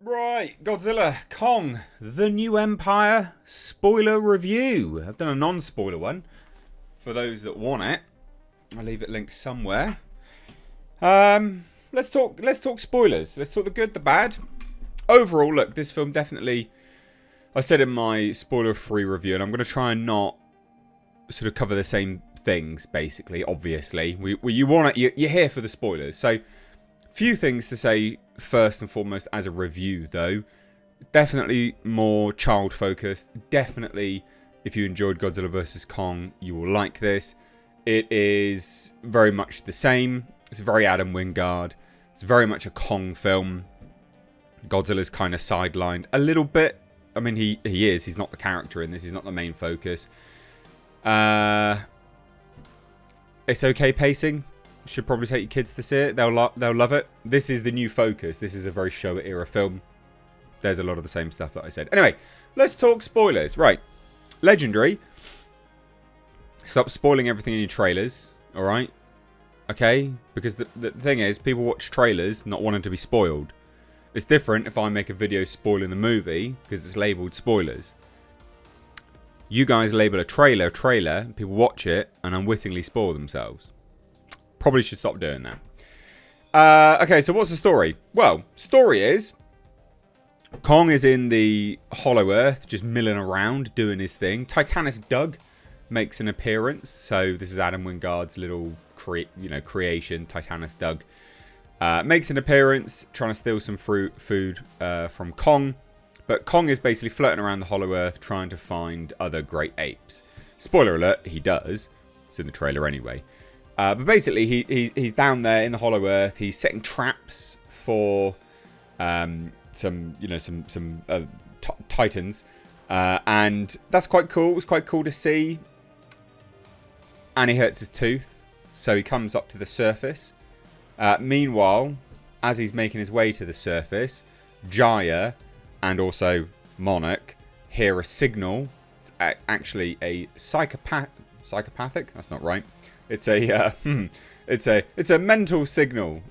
Right, Godzilla, Kong, The New Empire, spoiler review. I've done a non-spoiler one for those that want it. I'll leave it linked somewhere. Let's talk spoilers. Let's talk the good, the bad. Overall, look, this film definitely, I said in my spoiler-free review, and I'm going to try and not sort of cover the same things, basically, obviously. You're here for the spoilers, so few things to say first and foremost as a review, though. Definitely more child-focused. Definitely, if you enjoyed Godzilla vs. Kong, you will like this. It is very much the same. It's very Adam Wingard. It's very much a Kong film. Godzilla's kind of sidelined a little bit. I mean, he is. He's not the character in this. He's not the main focus. It's okay pacing. Should probably take your kids to see it. They'll love it. This is the new focus. This is a very Showa era film. There's a lot of the same stuff that I said. Anyway, let's talk spoilers. Right. Legendary. Stop spoiling everything in your trailers. Alright? Okay? Because the thing is, people watch trailers not wanting to be spoiled. It's different if I make a video spoiling the movie, because it's labelled spoilers. You guys label a trailer, people watch it, and unwittingly spoil themselves. Probably should stop doing that. Okay, so what's the story? Well, story is Kong is in the Hollow Earth, just milling around, doing his thing. Titanus Doug makes an appearance. So this is Adam Wingard's little creation. Titanus Doug makes an appearance, trying to steal some food from Kong. But Kong is basically floating around the Hollow Earth, trying to find other great apes. Spoiler alert: he does. It's in the trailer anyway. But basically, he's down there in the Hollow Earth. He's setting traps for some titans, and that's quite cool. It was quite cool to see. And he hurts his tooth, so he comes up to the surface. Meanwhile, as he's making his way to the surface, Jaya and also Monarch hear a signal. It's actually a psychopathic. That's not right. It's a mental signal,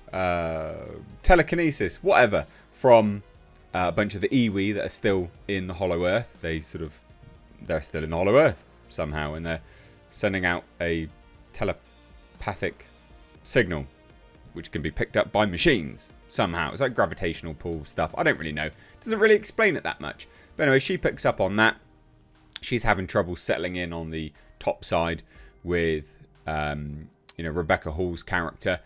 telekinesis, whatever, from a bunch of the Iwi that are still in the Hollow Earth. They're still in the Hollow Earth somehow, and they're sending out a telepathic signal, which can be picked up by machines somehow. It's like gravitational pull stuff. I don't really know. It doesn't really explain it that much. But anyway, she picks up on that. She's having trouble settling in on the top side with Rebecca Hall's character.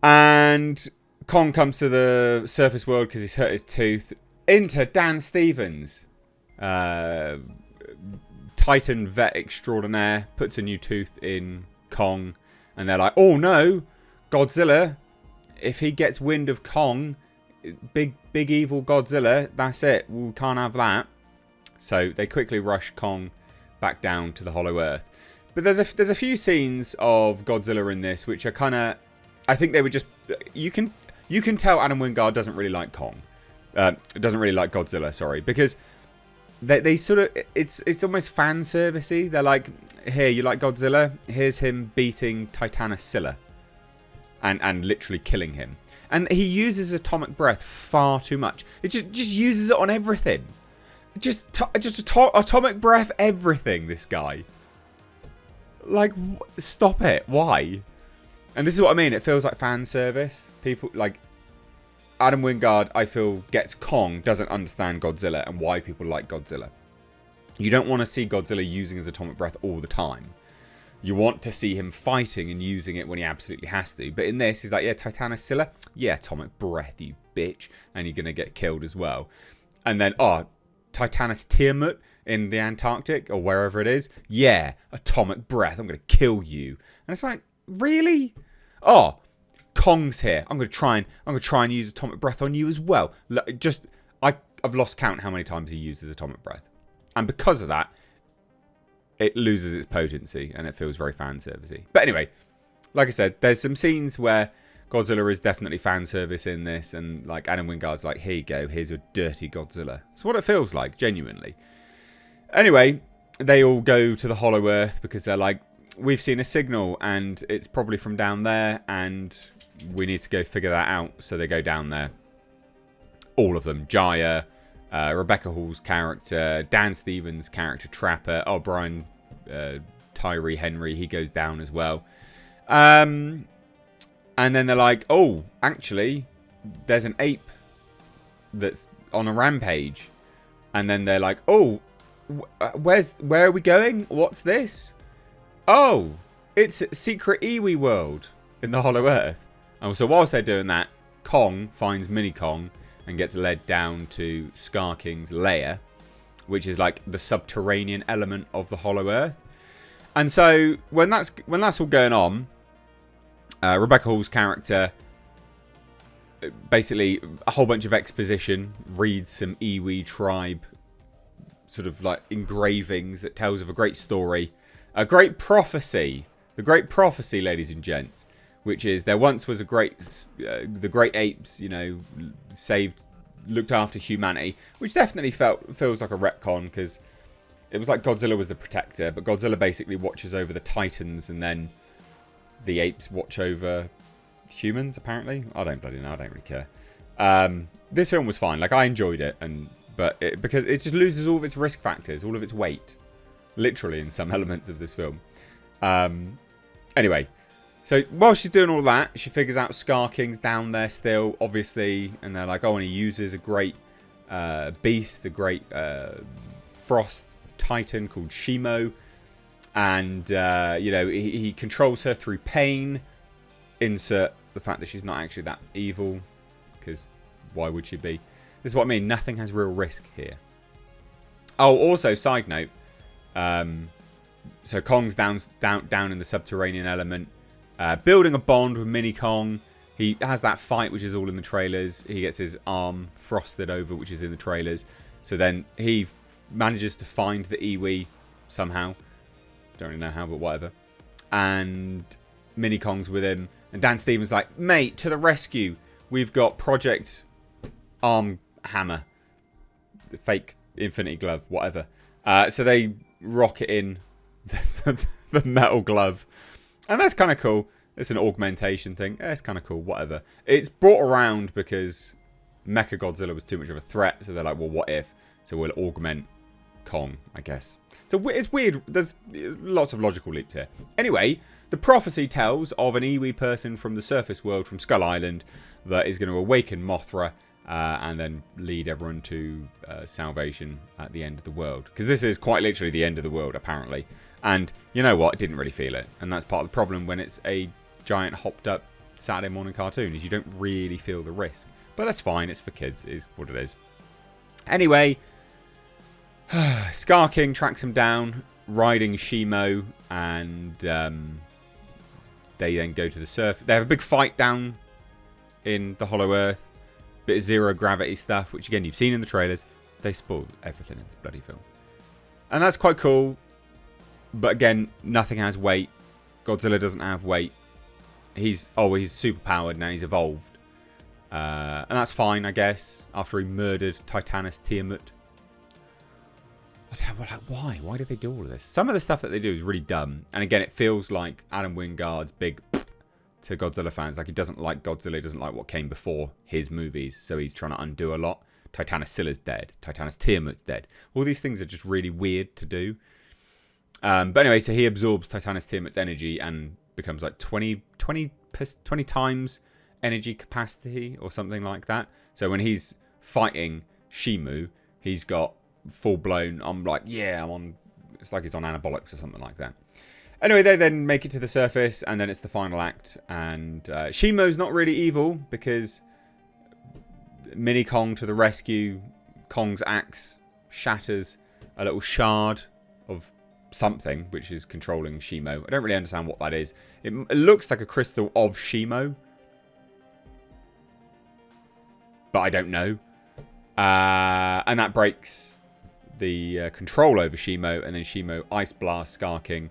And Kong comes to the surface world because he's hurt his tooth. Enter Dan Stevens, Titan vet extraordinaire, puts a new tooth in Kong. And they're like, oh no, Godzilla, if he gets wind of Kong, big evil Godzilla, that's it. We can't have that. So they quickly rush Kong back down to the Hollow Earth. But there's a few scenes of Godzilla in this which are kind of, I think they were just, you can tell Adam Wingard doesn't really like Kong, doesn't really like Godzilla, sorry, because they sort of, it's almost fan servicey. They're like, here, you like Godzilla? Here's him beating Titanosilla and literally killing him. And he uses atomic breath far too much. It just uses it on everything. Just atomic breath everything, this guy. Like, stop it. Why? And this is what I mean. It feels like fan service. People, like, Adam Wingard, I feel, gets Kong, doesn't understand Godzilla and why people like Godzilla. You don't want to see Godzilla using his atomic breath all the time. You want to see him fighting and using it when he absolutely has to. But in this, he's like, yeah, Titanosilla? Yeah, atomic breath, you bitch. And you're going to get killed as well. And then, Titanus Tiamat in the Antarctic or wherever it is. Yeah, atomic breath. I'm going to kill you. And it's like, really? Oh, Kong's here. I'm going to try and use atomic breath on you as well. I've lost count how many times he uses atomic breath. And because of that, it loses its potency and it feels very fan servicey. But anyway, like I said, there's some scenes where Godzilla is definitely fan service in this, and like Adam Wingard's like, here you go, here's your dirty Godzilla. It's what it feels like, genuinely. Anyway, they all go to the Hollow Earth because they're like, we've seen a signal and it's probably from down there and we need to go figure that out. So they go down there. all of them. Jaya, Rebecca Hall's character, Dan Stevens' character, Trapper, Brian Tyree Henry, he goes down as well. And then they're like, oh, actually, there's an ape that's on a rampage. And then they're like, oh, where are we going? What's this? Oh, it's Secret Iwi World in the Hollow Earth. And so whilst they're doing that, Kong finds Mini Kong and gets led down to Scar King's lair, which is like the subterranean element of the Hollow Earth. And so when that's all going on, Rebecca Hall's character, basically a whole bunch of exposition, reads some Iwi tribe sort of like engravings that tells of a great story, a great prophecy, the great prophecy, ladies and gents, which is there once was a the great apes, you know, looked after humanity, which definitely feels like a retcon, because it was like Godzilla was the protector, but Godzilla basically watches over the Titans, and then the apes watch over humans, apparently. I don't bloody know. I don't really care. This film was fine. Like, I enjoyed it, because it just loses all of its risk factors, all of its weight, literally, in some elements of this film. Anyway, so while she's doing all that, she figures out Scar King's down there still, obviously, and they're like, oh, and he uses a great beast, a great frost titan called Shimo, and you know, he controls her through pain. Insert the fact that she's not actually that evil, because why would she be? This is what I mean. Nothing has real risk here. Oh, also, side note. So Kong's down in the subterranean element, building a bond with Mini Kong. He has that fight, which is all in the trailers. He gets his arm frosted over, which is in the trailers. So then he manages to find the Iwi somehow. Don't really know how, but whatever. And Mini Kong's with him. And Dan Stevens like, mate, to the rescue. We've got Project Arm Hammer. Fake Infinity Glove, whatever. So they rocket in the metal glove. And that's kind of cool. It's an augmentation thing. It's kind of cool, whatever. It's brought around because Mechagodzilla was too much of a threat. So they're like, well, what if? So we'll augment Kong, I guess. So it's weird. There's lots of logical leaps here. Anyway, the prophecy tells of an Iwi person from the surface world, from Skull Island, that is going to awaken Mothra and then lead everyone to salvation at the end of the world. Because this is quite literally the end of the world, apparently. And you know what? I didn't really feel it. And that's part of the problem when it's a giant hopped up Saturday morning cartoon, is you don't really feel the risk. But that's fine. It's for kids, is what it is. Anyway, Scar King tracks him down, riding Shimo, and they then go to the surface. They have a big fight down in the Hollow Earth. Bit of zero gravity stuff, which again you've seen in the trailers. They spoiled everything in this bloody film. And that's quite cool. But again, nothing has weight. Godzilla doesn't have weight. He's super powered now. He's evolved. And that's fine, I guess. After he murdered Titanus Tiamat. Why? Why did they do all of this? Some of the stuff that they do is really dumb. And again, it feels like Adam Wingard's big to Godzilla fans. Like, he doesn't like Godzilla. He doesn't like what came before his movies. So he's trying to undo a lot. Titanus Scylla's dead. Titanus Tiamat's dead. All these things are just really weird to do. But anyway, so he absorbs Titanus Tiamat's energy and becomes like 20 times energy capacity or something like that. So when he's fighting Shimu, he's got full-blown, I'm like, yeah, I'm on, it's like he's on anabolics or something like that. Anyway, they then make it to the surface, and then it's the final act. And Shimu's not really evil, because Mini Kong to the rescue. Kong's axe shatters a little shard of something, which is controlling Shimo. I don't really understand what that is. It looks like a crystal of Shimo, but I don't know. And that breaks the control over Shimo, and then Shimo ice blasts Scar King,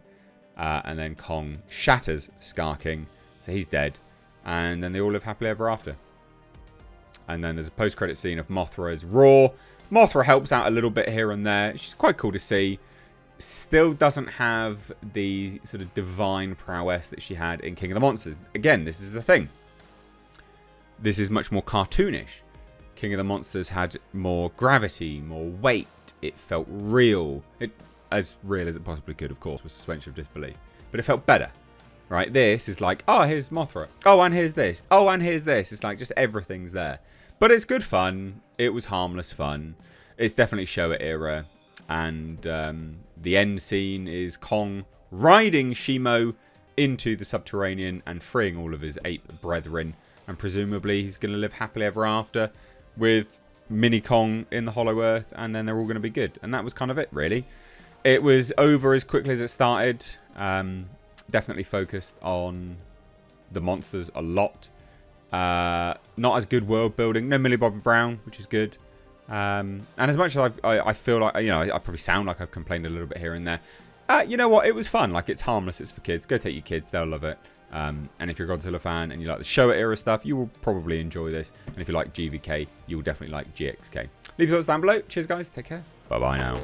and then Kong shatters Scar King, so he's dead. And then they all live happily ever after. And then there's a post-credit scene of Mothra's roar. Mothra helps out a little bit here and there. She's quite cool to see. Still doesn't have the sort of divine prowess that she had in King of the Monsters. Again, this is the thing. This is much more cartoonish. King of the Monsters had more gravity, more weight. It felt real. As real as it possibly could, of course, with suspension of disbelief. But it felt better, right? This is like, oh, here's Mothra. Oh, and here's this. Oh, and here's this. It's like just everything's there. But it's good fun. It was harmless fun. It's definitely Showa era. And the end scene is Kong riding Shimo into the subterranean and freeing all of his ape brethren. And presumably he's going to live happily ever after with Mini Kong in the Hollow Earth. And then they're all going to be good. And that was kind of it, really. It was over as quickly as it started. Definitely focused on the monsters a lot. Not as good world building. No Millie Bobby Brown, which is good. And as much as I feel like, you know, I probably sound like I've complained a little bit here and there. You know what? It was fun. Like, it's harmless. It's for kids. Go take your kids. They'll love it. And if you're a Godzilla fan and you like the Showa era stuff, you will probably enjoy this. And if you like GVK, you will definitely like GXK. Leave your thoughts down below. Cheers, guys. Take care. Bye-bye now.